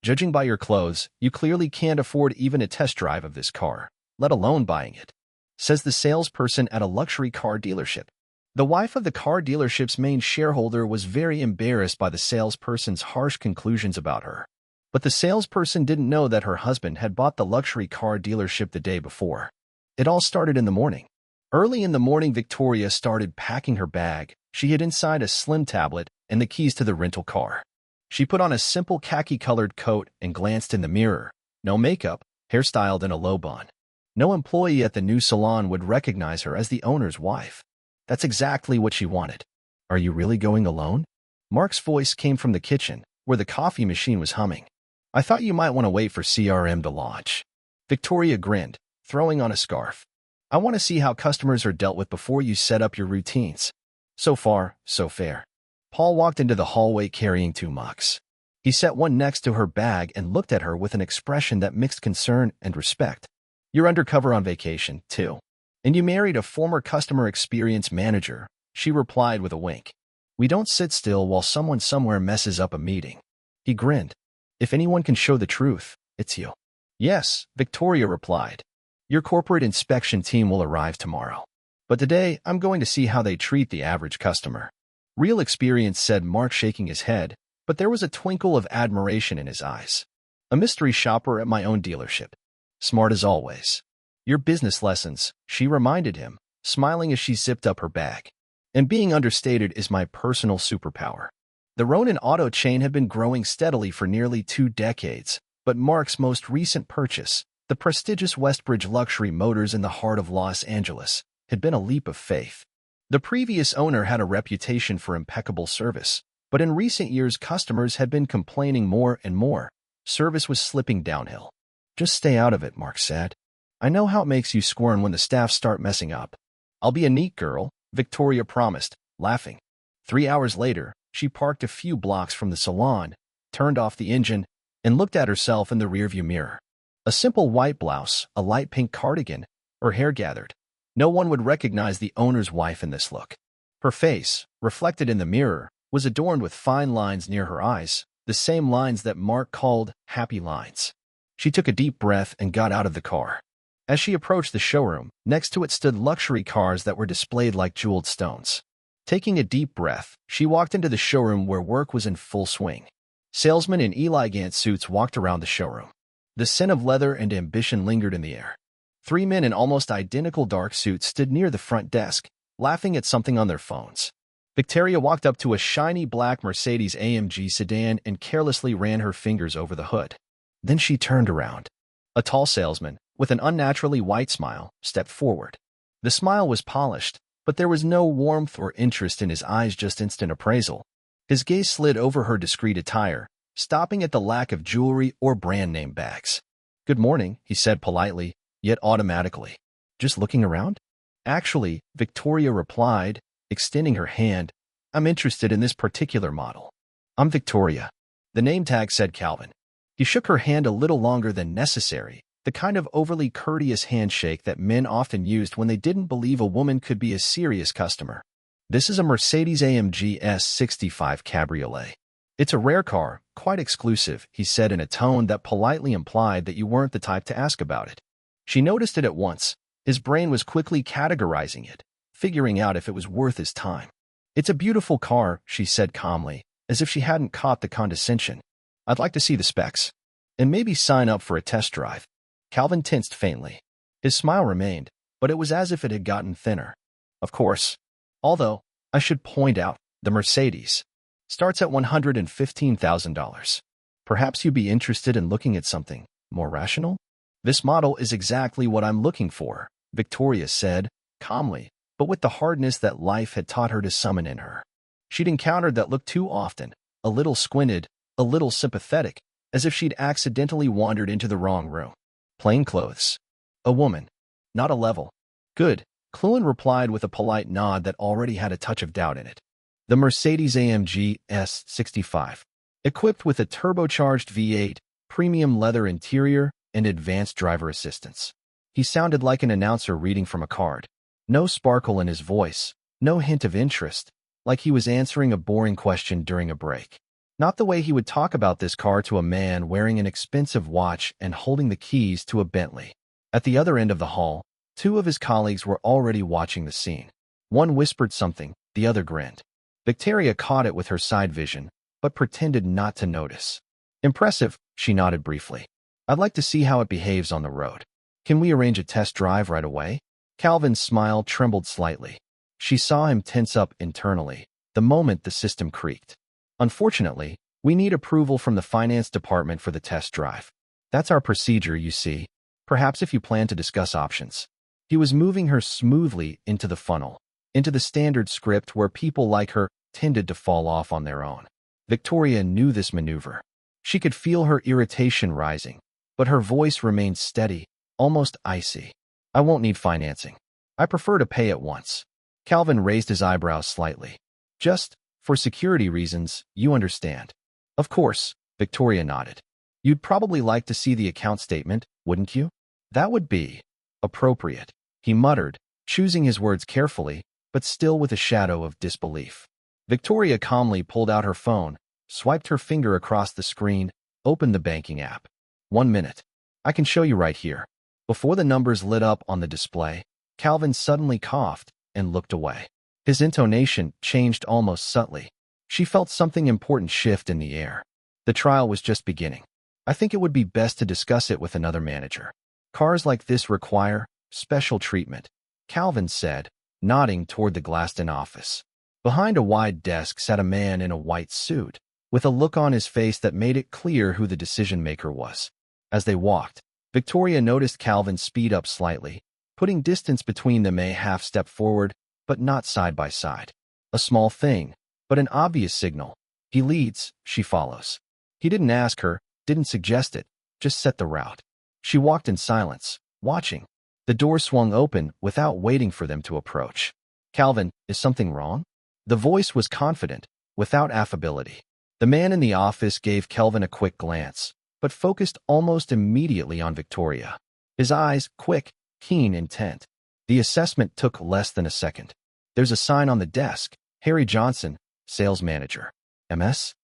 Judging by your clothes, you clearly can't afford even a test drive of this car, let alone buying it," says the salesperson at a luxury car dealership. The wife of the car dealership's main shareholder was very embarrassed by the salesperson's harsh conclusions about her. But the salesperson didn't know that her husband had bought the luxury car dealership the day before. It all started in the morning. Early in the morning, Victoria started packing her bag. She hid inside a slim tablet and the keys to the rental car. She put on a simple khaki-colored coat and glanced in the mirror. No makeup, hairstyled in a low bun. No employee at the new salon would recognize her as the owner's wife. That's exactly what she wanted. "Are you really going alone?" Mark's voice came from the kitchen, where the coffee machine was humming. "I thought you might want to wait for CRM to launch." Victoria grinned, throwing on a scarf. "I want to see how customers are dealt with before you set up your routines." "So far, so fair." Paul walked into the hallway carrying 2 mugs. He set one next to her bag and looked at her with an expression that mixed concern and respect. "You're undercover on vacation, too. And you married a former customer experience manager," she replied with a wink. "We don't sit still while someone somewhere messes up a meeting." He grinned. "If anyone can show the truth, it's you." "Yes," Victoria replied. "Your corporate inspection team will arrive tomorrow. But today, I'm going to see how they treat the average customer." "Real experience," said Mark, shaking his head, but there was a twinkle of admiration in his eyes. "A mystery shopper at my own dealership. Smart as always." "Your business lessons," she reminded him, smiling as she zipped up her bag. "And being understated is my personal superpower." The Ronin auto chain had been growing steadily for nearly 2 decades, but Mark's most recent purchase, the prestigious Westbridge Luxury Motors in the heart of Los Angeles, had been a leap of faith. The previous owner had a reputation for impeccable service, but in recent years customers had been complaining more and more. Service was slipping downhill. "Just stay out of it," Mark said. "I know how it makes you squirm when the staff start messing up." "I'll be a neat girl," Victoria promised, laughing. 3 hours later, she parked a few blocks from the salon, turned off the engine, and looked at herself in the rearview mirror. A simple white blouse, a light pink cardigan, her hair gathered. No one would recognize the owner's wife in this look. Her face, reflected in the mirror, was adorned with fine lines near her eyes, the same lines that Mark called happy lines. She took a deep breath and got out of the car. As she approached the showroom, next to it stood luxury cars that were displayed like jeweled stones. Taking a deep breath, she walked into the showroom where work was in full swing. Salesmen in elegant suits walked around the showroom. The scent of leather and ambition lingered in the air. 3 men in almost identical dark suits stood near the front desk, laughing at something on their phones. Victoria walked up to a shiny black Mercedes-AMG sedan and carelessly ran her fingers over the hood. Then she turned around. A tall salesman, with an unnaturally white smile, stepped forward. The smile was polished, but there was no warmth or interest in his eyes, just instant appraisal. His gaze slid over her discreet attire, stopping at the lack of jewelry or brand-name bags. "Good morning," he said politely, yet automatically. "Just looking around?" "Actually," Victoria replied, extending her hand, "I'm interested in this particular model." "I'm Victoria." The name tag said Calvin. He shook her hand a little longer than necessary, the kind of overly courteous handshake that men often used when they didn't believe a woman could be a serious customer. "This is a Mercedes-AMG S65 Cabriolet. It's a rare car, quite exclusive," he said in a tone that politely implied that you weren't the type to ask about it. She noticed it at once. His brain was quickly categorizing it, figuring out if it was worth his time. "It's a beautiful car," she said calmly, as if she hadn't caught the condescension. "I'd like to see the specs. And maybe sign up for a test drive." Calvin tensed faintly. His smile remained, but it was as if it had gotten thinner. "Of course. Although, I should point out, the Mercedes starts at $115,000. Perhaps you'd be interested in looking at something more rational?" "This model is exactly what I'm looking for," Victoria said, calmly, but with the hardness that life had taught her to summon in her. She'd encountered that look too often, a little squinted, a little sympathetic, as if she'd accidentally wandered into the wrong room. Plain clothes. A woman. Not a level. "Good," Cluen replied with a polite nod that already had a touch of doubt in it. The Mercedes-AMG S65, equipped with a turbocharged V8, premium leather interior, and advanced driver assistance. He sounded like an announcer reading from a card. No sparkle in his voice, no hint of interest, like he was answering a boring question during a break. Not the way he would talk about this car to a man wearing an expensive watch and holding the keys to a Bentley. At the other end of the hall, two of his colleagues were already watching the scene. One whispered something, the other grinned. Victoria caught it with her side vision, but pretended not to notice. Impressive, she nodded briefly. I'd like to see how it behaves on the road. Can we arrange a test drive right away? Calvin's smile trembled slightly. She saw him tense up internally, the moment the system creaked. Unfortunately, we need approval from the finance department for the test drive. That's our procedure, you see. Perhaps if you plan to discuss options. He was moving her smoothly into the funnel, into the standard script where people like her tended to fall off on their own. Victoria knew this maneuver. She could feel her irritation rising, but her voice remained steady, almost icy. I won't need financing. I prefer to pay at once. Calvin raised his eyebrows slightly. Just, for security reasons, you understand. Of course, Victoria nodded. You'd probably like to see the account statement, wouldn't you? That would be appropriate, he muttered, choosing his words carefully, but still with a shadow of disbelief. Victoria calmly pulled out her phone, swiped her finger across the screen, opened the banking app. 1 minute. I can show you right here. Before the numbers lit up on the display, Calvin suddenly coughed and looked away. His intonation changed almost subtly. She felt something important shift in the air. The trial was just beginning. I think it would be best to discuss it with another manager. Cars like this require special treatment, Calvin said, nodding toward the glassed-in office. Behind a wide desk sat a man in a white suit, with a look on his face that made it clear who the decision-maker was. As they walked, Victoria noticed Calvin speed up slightly, putting distance between them a half step forward, but not side by side. A small thing, but an obvious signal. He leads, she follows. He didn't ask her, didn't suggest it, just set the route. She walked in silence, watching. The door swung open without waiting for them to approach. Calvin, is something wrong? The voice was confident, without affability. The man in the office gave Calvin a quick glance, but focused almost immediately on Victoria. His eyes, quick, keen, intent. The assessment took less than a second. There's a sign on the desk. Harry Johnson, sales manager. MS?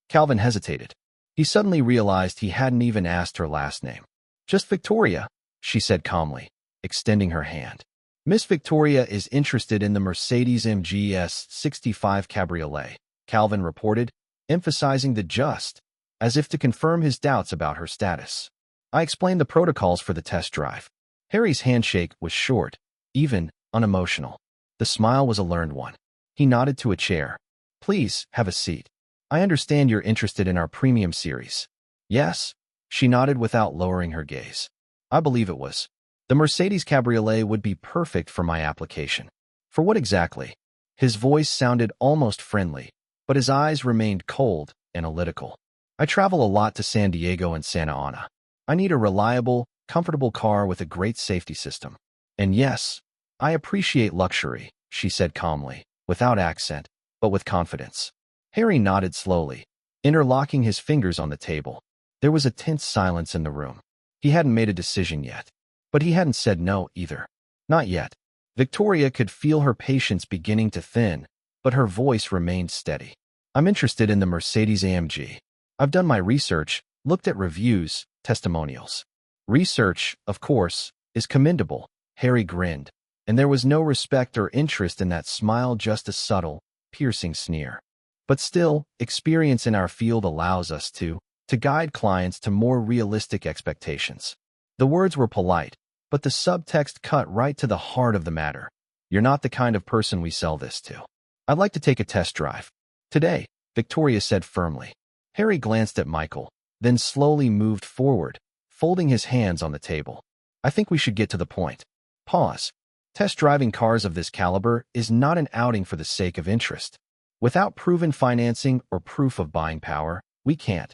Calvin hesitated. He suddenly realized he hadn't even asked her last name. Just Victoria, she said calmly, extending her hand. Miss Victoria is interested in the Mercedes-AMG S65 Cabriolet, Calvin reported, emphasizing the just, as if to confirm his doubts about her status. I explained the protocols for the test drive. Harry's handshake was short, even, unemotional. The smile was a learned one. He nodded to a chair. Please, have a seat. I understand you're interested in our premium series. Yes, she nodded without lowering her gaze. I believe it was. The Mercedes Cabriolet would be perfect for my application. For what exactly? His voice sounded almost friendly, but his eyes remained cold, analytical. I travel a lot to San Diego and Santa Ana. I need a reliable, comfortable car with a great safety system. And yes, I appreciate luxury, she said calmly, without accent, but with confidence. Harry nodded slowly, interlocking his fingers on the table. There was a tense silence in the room. He hadn't made a decision yet, but he hadn't said no either. Not yet. Victoria could feel her patience beginning to thin, but her voice remained steady. I'm interested in the Mercedes-AMG. I've done my research, looked at reviews, testimonials. Research, of course, is commendable, Harry grinned, and there was no respect or interest in that smile, just a subtle, piercing sneer. But still, experience in our field allows us to guide clients to more realistic expectations. The words were polite, but the subtext cut right to the heart of the matter. You're not the kind of person we sell this to. I'd like to take a test drive. Today, Victoria said firmly. Harry glanced at Michael, then slowly moved forward, folding his hands on the table. I think we should get to the point. Pause. Test driving cars of this caliber is not an outing for the sake of interest. Without proven financing or proof of buying power, we can't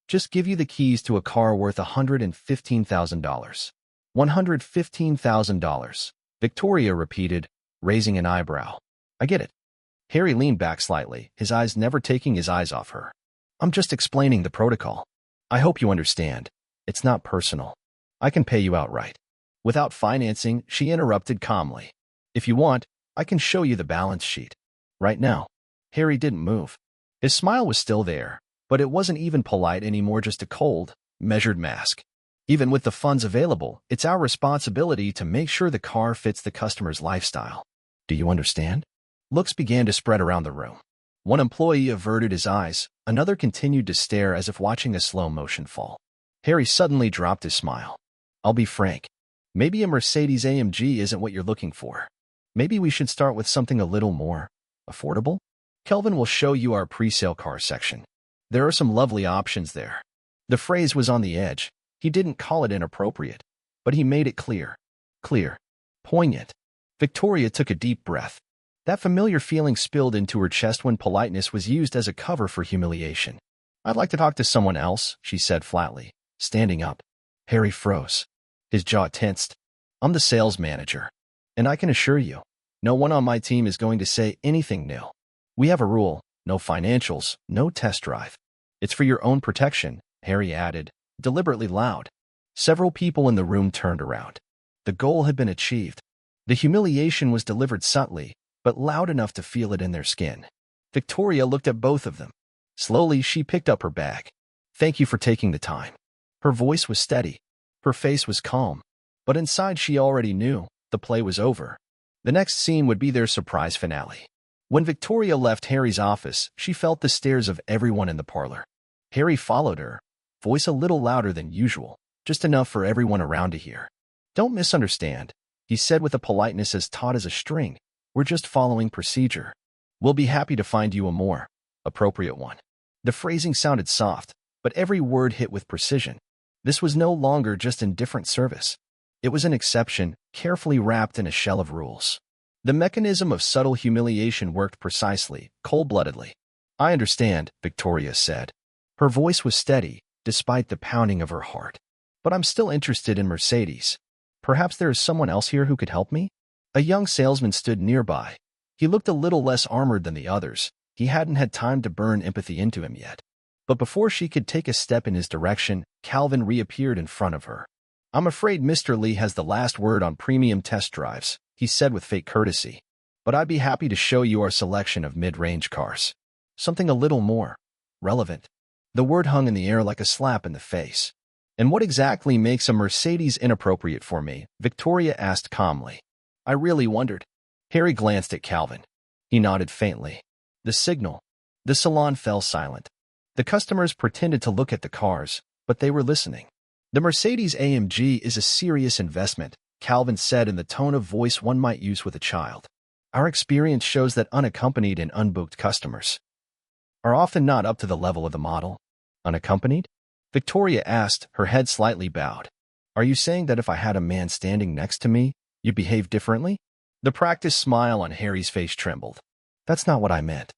just give you the keys to a car worth $115,000. $115,000, Victoria repeated, raising an eyebrow. I get it. Harry leaned back slightly, his eyes never taking his eyes off her. I'm just explaining the protocol. I hope you understand. It's not personal. I can pay you outright. Without financing, she interrupted calmly. If you want, I can show you the balance sheet. Right now. Harry didn't move. His smile was still there, But it wasn't even polite anymore, just a cold, measured mask. Even with the funds available, it's our responsibility to make sure the car fits the customer's lifestyle. Do you understand? Looks began to spread around the room. One employee averted his eyes, another continued to stare as if watching a slow-motion fall. Harry suddenly dropped his smile. I'll be frank. Maybe a Mercedes-AMG isn't what you're looking for. Maybe we should start with something a little more affordable? Kelvin will show you our pre-sale car section. There are some lovely options there. The phrase was on the edge. He didn't call it inappropriate, but he made it clear. Clear. Poignant. Victoria took a deep breath. That familiar feeling spilled into her chest when politeness was used as a cover for humiliation. I'd like to talk to someone else, she said flatly, standing up. Harry froze. His jaw tensed. I'm the sales manager, and I can assure you, no one on my team is going to say anything new. We have a rule, no financials, no test drive. It's for your own protection, Harry added, deliberately loud. Several people in the room turned around. The goal had been achieved. The humiliation was delivered subtly, but loud enough to feel it in their skin. Victoria looked at both of them. Slowly, she picked up her bag. Thank you for taking the time. Her voice was steady. Her face was calm. But inside she already knew the play was over. The next scene would be their surprise finale. When Victoria left Harry's office, she felt the stares of everyone in the parlor. Harry followed her, voice a little louder than usual, just enough for everyone around to hear. Don't misunderstand, he said with a politeness as taut as a string. We're just following procedure. We'll be happy to find you a more appropriate one. The phrasing sounded soft, but every word hit with precision. This was no longer just indifferent service. It was an exception, carefully wrapped in a shell of rules. The mechanism of subtle humiliation worked precisely, cold-bloodedly. I understand, Victoria said. Her voice was steady, despite the pounding of her heart. But I'm still interested in Mercedes. Perhaps there is someone else here who could help me? A young salesman stood nearby. He looked a little less armored than the others. He hadn't had time to burn empathy into him yet. But before she could take a step in his direction, Calvin reappeared in front of her. I'm afraid Mr. Lee has the last word on premium test drives, he said with fake courtesy. But I'd be happy to show you our selection of mid-range cars. Something a little more relevant. The word hung in the air like a slap in the face. And what exactly makes a Mercedes inappropriate for me? Victoria asked calmly. I really wondered. Harry glanced at Calvin. He nodded faintly. The signal. The salon fell silent. The customers pretended to look at the cars, but they were listening. The Mercedes-AMG is a serious investment, Calvin said in the tone of voice one might use with a child. Our experience shows that unaccompanied and unbooked customers are often not up to the level of the model. Unaccompanied? Victoria asked, her head slightly bowed. Are you saying that if I had a man standing next to me, you'd behave differently? The practiced smile on Harry's face trembled. That's not what I meant.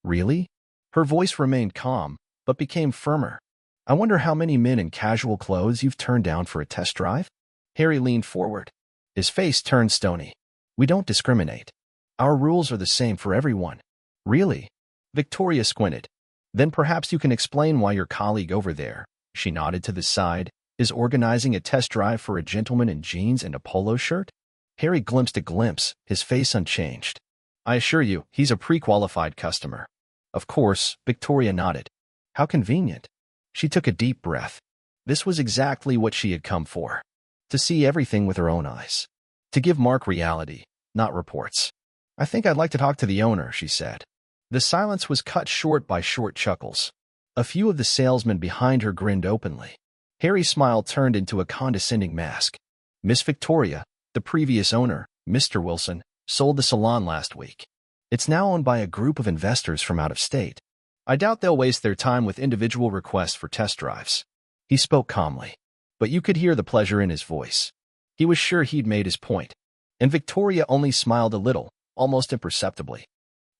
Really? Her voice remained calm, but became firmer. I wonder how many men in casual clothes you've turned down for a test drive? Harry leaned forward. His face turned stony. We don't discriminate. Our rules are the same for everyone. Really? Victoria squinted. Then perhaps you can explain why your colleague over there, she nodded to the side, is organizing a test drive for a gentleman in jeans and a polo shirt? Harry glimpsed a glimpse, his face unchanged. I assure you, he's a pre-qualified customer. Of course, Victoria nodded. How convenient. She took a deep breath. This was exactly what she had come for. To see everything with her own eyes. To give Mark reality, not reports. I think I'd like to talk to the owner, she said. The silence was cut short by short chuckles. A few of the salesmen behind her grinned openly. Harry's smile turned into a condescending mask. Miss Victoria, the previous owner, Mr. Wilson, sold the salon last week. It's now owned by a group of investors from out of state. I doubt they'll waste their time with individual requests for test drives. He spoke calmly, but you could hear the pleasure in his voice. He was sure he'd made his point, and Victoria only smiled a little, almost imperceptibly.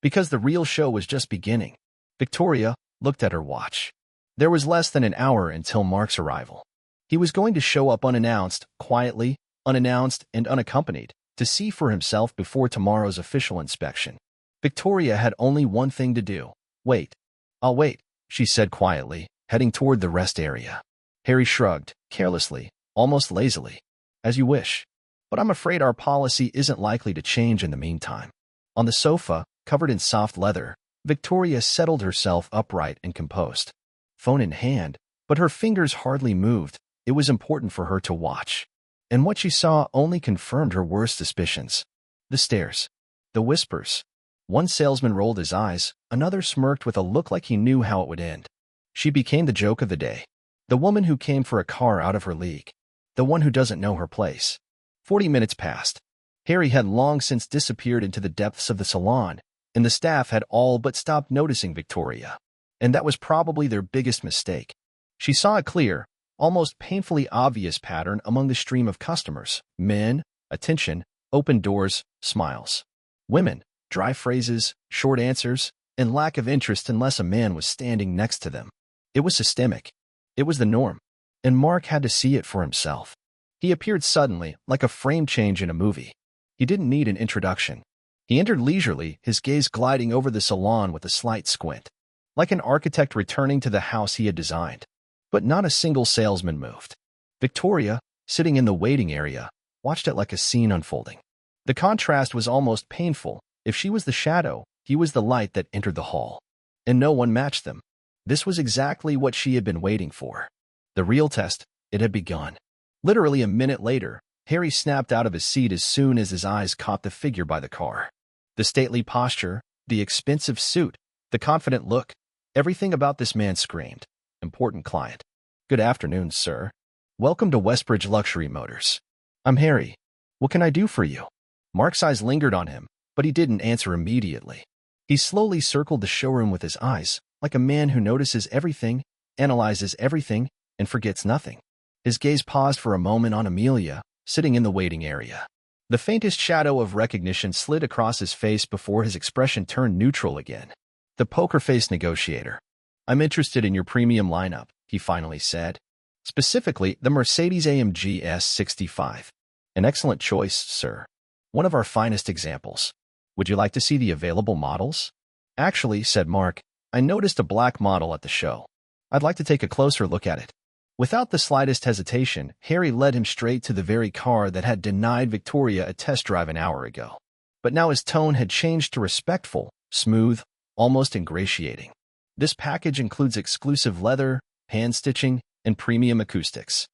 Because the real show was just beginning. Victoria looked at her watch. There was less than an hour until Mark's arrival. He was going to show up unannounced, quietly, unannounced and unaccompanied, to see for himself before tomorrow's official inspection. Victoria had only one thing to do. Wait. I'll wait, she said quietly, heading toward the rest area. Harry shrugged, carelessly, almost lazily. As you wish. But I'm afraid our policy isn't likely to change in the meantime. On the sofa, covered in soft leather, Victoria settled herself upright and composed, phone in hand, but her fingers hardly moved. It was important for her to watch. And what she saw only confirmed her worst suspicions. The stares. The whispers. One salesman rolled his eyes, another smirked with a look like he knew how it would end. She became the joke of the day. The woman who came for a car out of her league. The one who doesn't know her place. 40 minutes passed. Harry had long since disappeared into the depths of the salon, and the staff had all but stopped noticing Victoria. And that was probably their biggest mistake. She saw a clear, almost painfully obvious pattern among the stream of customers. Men, attention, open doors, smiles. Women, dry phrases, short answers, and lack of interest unless a man was standing next to them. It was systemic. It was the norm. And Mark had to see it for himself. He appeared suddenly, like a frame change in a movie. He didn't need an introduction. He entered leisurely, his gaze gliding over the salon with a slight squint, like an architect returning to the house he had designed. But not a single salesman moved. Victoria, sitting in the waiting area, watched it like a scene unfolding. The contrast was almost painful. If she was the shadow, he was the light that entered the hall. And no one matched them. This was exactly what she had been waiting for. The real test, it had begun. Literally a minute later, Harry snapped out of his seat as soon as his eyes caught the figure by the car. The stately posture, the expensive suit, the confident look, everything about this man screamed, important client. Good afternoon, sir. Welcome to Westbridge Luxury Motors. I'm Harry. What can I do for you? Mark's eyes lingered on him, but he didn't answer immediately. He slowly circled the showroom with his eyes, like a man who notices everything, analyzes everything, and forgets nothing. His gaze paused for a moment on Amelia, sitting in the waiting area. The faintest shadow of recognition slid across his face before his expression turned neutral again. The poker-faced negotiator. I'm interested in your premium lineup, he finally said. Specifically, the Mercedes-AMG S65. An excellent choice, sir. One of our finest examples. Would you like to see the available models? Actually, said Mark, I noticed a black model at the show. I'd like to take a closer look at it. Without the slightest hesitation, Harry led him straight to the very car that had denied Victoria a test drive an hour ago. But now his tone had changed to respectful, smooth, almost ingratiating. This package includes exclusive leather, hand stitching, and premium acoustics.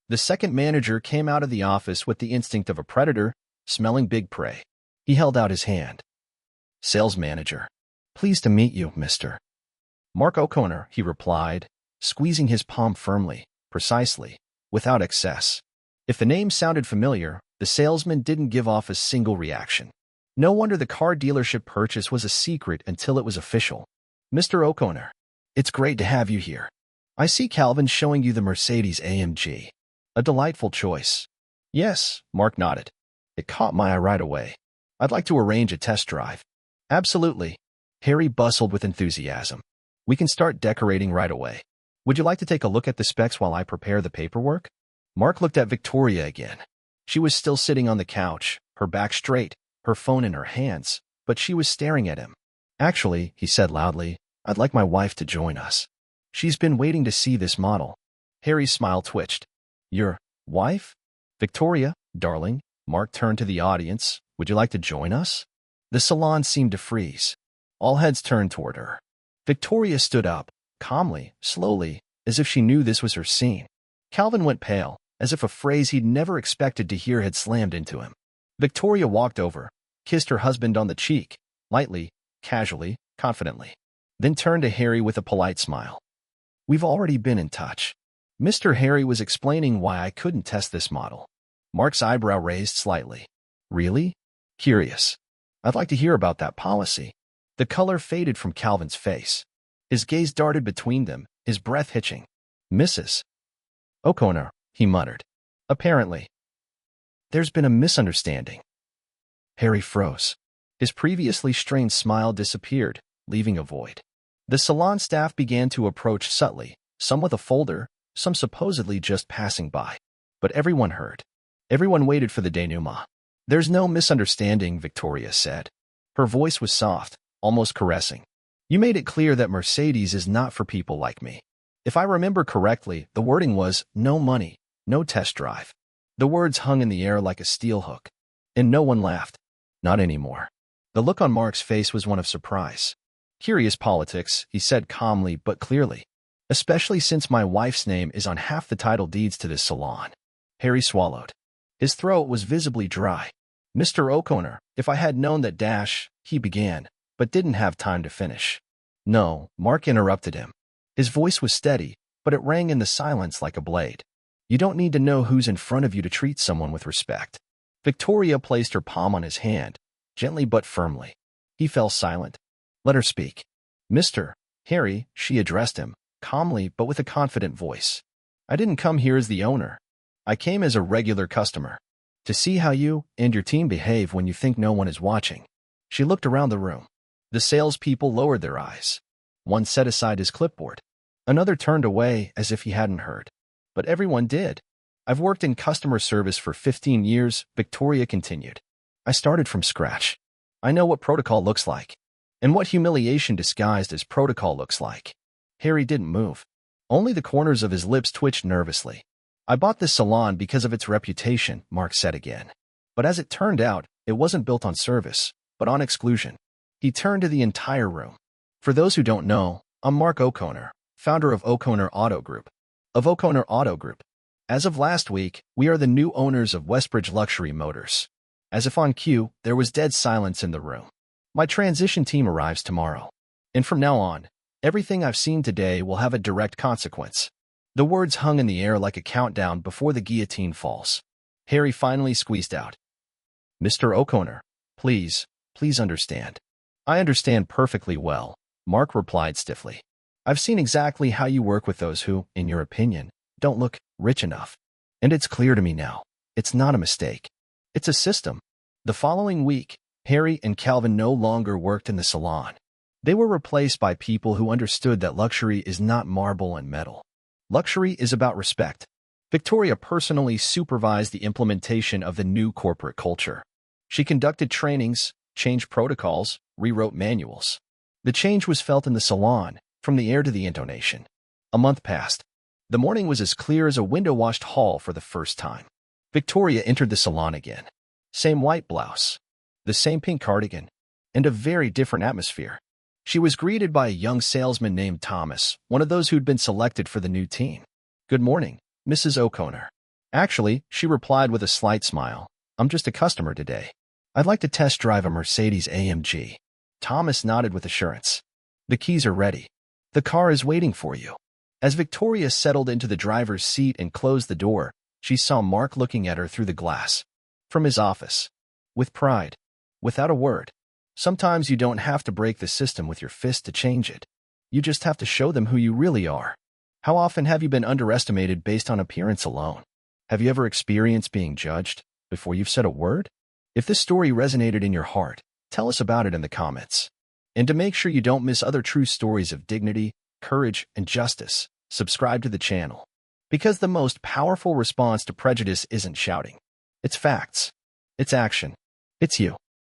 The second manager came out of the office with the instinct of a predator, smelling big prey. He held out his hand. Sales manager. Pleased to meet you, Mr. Mark O'Connor, he replied, squeezing his palm firmly, precisely, without excess. If the name sounded familiar, the salesman didn't give off a single reaction. No wonder the car dealership purchase was a secret until it was official. Mr. O'Connor, it's great to have you here. I see Calvin's showing you the Mercedes-AMG. A delightful choice. Yes, Mark nodded. It caught my eye right away. I'd like to arrange a test drive. Absolutely. Harry bustled with enthusiasm. We can start decorating right away. Would you like to take a look at the specs while I prepare the paperwork? Mark looked at Victoria again. She was still sitting on the couch, her back straight, her phone in her hands, but she was staring at him. Actually, he said loudly, I'd like my wife to join us. She's been waiting to see this model. Harry's smile twitched. Your wife? Victoria, darling, Mark turned to the audience. Would you like to join us? The salon seemed to freeze. All heads turned toward her. Victoria stood up, calmly, slowly, as if she knew this was her scene. Calvin went pale, as if a phrase he'd never expected to hear had slammed into him. Victoria walked over, kissed her husband on the cheek, lightly, casually, confidently, then turned to Harry with a polite smile. We've already been in touch. Mr. Harry was explaining why I couldn't test this model. Mark's eyebrow raised slightly. Really? Curious. I'd like to hear about that policy. The color faded from Calvin's face. His gaze darted between them, his breath hitching. Mrs. O'Connor, he muttered. Apparently. There's been a misunderstanding. Harry froze. His previously strained smile disappeared, leaving a void. The salon staff began to approach subtly, some with a folder, some supposedly just passing by. But everyone heard. Everyone waited for the denouement. There's no misunderstanding, Victoria said. Her voice was soft, almost caressing. You made it clear that Mercedes is not for people like me. If I remember correctly, the wording was, no money, no test drive. The words hung in the air like a steel hook. And no one laughed. Not anymore. The look on Mark's face was one of surprise. Curious politics, he said calmly but clearly. Especially since my wife's name is on half the title deeds to this salon. Harry swallowed. His throat was visibly dry. Mr. O'Connor, if I had known that he began, but didn't have time to finish. No, Mark interrupted him. His voice was steady, but it rang in the silence like a blade. You don't need to know who's in front of you to treat someone with respect. Victoria placed her palm on his hand, gently but firmly. He fell silent. Let her speak. Mr. Harry, she addressed him, calmly but with a confident voice. I didn't come here as the owner. I came as a regular customer. To see how you and your team behave when you think no one is watching. She looked around the room. The salespeople lowered their eyes. One set aside his clipboard. Another turned away as if he hadn't heard. But everyone did. I've worked in customer service for 15 years, Victoria continued. I started from scratch. I know what protocol looks like. And what humiliation disguised as protocol looks like. Harry didn't move. Only the corners of his lips twitched nervously. I bought this salon because of its reputation, Mark said again. But as it turned out, it wasn't built on service, but on exclusion. He turned to the entire room. For those who don't know, I'm Mark O'Connor, founder of O'Connor Auto Group. As of last week, we are the new owners of Westbridge Luxury Motors. As if on cue, there was dead silence in the room. My transition team arrives tomorrow. And from now on, everything I've seen today will have a direct consequence. The words hung in the air like a countdown before the guillotine falls. Harry finally squeezed out. Mr. O'Connor, please understand. I understand perfectly well, Mark replied stiffly. I've seen exactly how you work with those who, in your opinion, don't look rich enough. And it's clear to me now. It's not a mistake. It's a system. The following week, Harry and Calvin no longer worked in the salon. They were replaced by people who understood that luxury is not marble and metal. Luxury is about respect. Victoria personally supervised the implementation of the new corporate culture. She conducted trainings, changed protocols, rewrote manuals. The change was felt in the salon, from the air to the intonation. A month passed. The morning was as clear as a window-washed hall for the first time. Victoria entered the salon again. Same white blouse, the same pink cardigan, and a very different atmosphere. She was greeted by a young salesman named Thomas, one of those who'd been selected for the new team. Good morning, Mrs. O'Connor. Actually, she replied with a slight smile. I'm just a customer today. I'd like to test drive a Mercedes-AMG. Thomas nodded with assurance. The keys are ready. The car is waiting for you. As Victoria settled into the driver's seat and closed the door, she saw Mark looking at her through the glass. From his office. With pride. Without a word. Sometimes you don't have to break the system with your fist to change it. You just have to show them who you really are. How often have you been underestimated based on appearance alone? Have you ever experienced being judged before you've said a word? If this story resonated in your heart, tell us about it in the comments. And to make sure you don't miss other true stories of dignity, courage, and justice, subscribe to the channel. Because the most powerful response to prejudice isn't shouting. It's facts. It's action. It's you.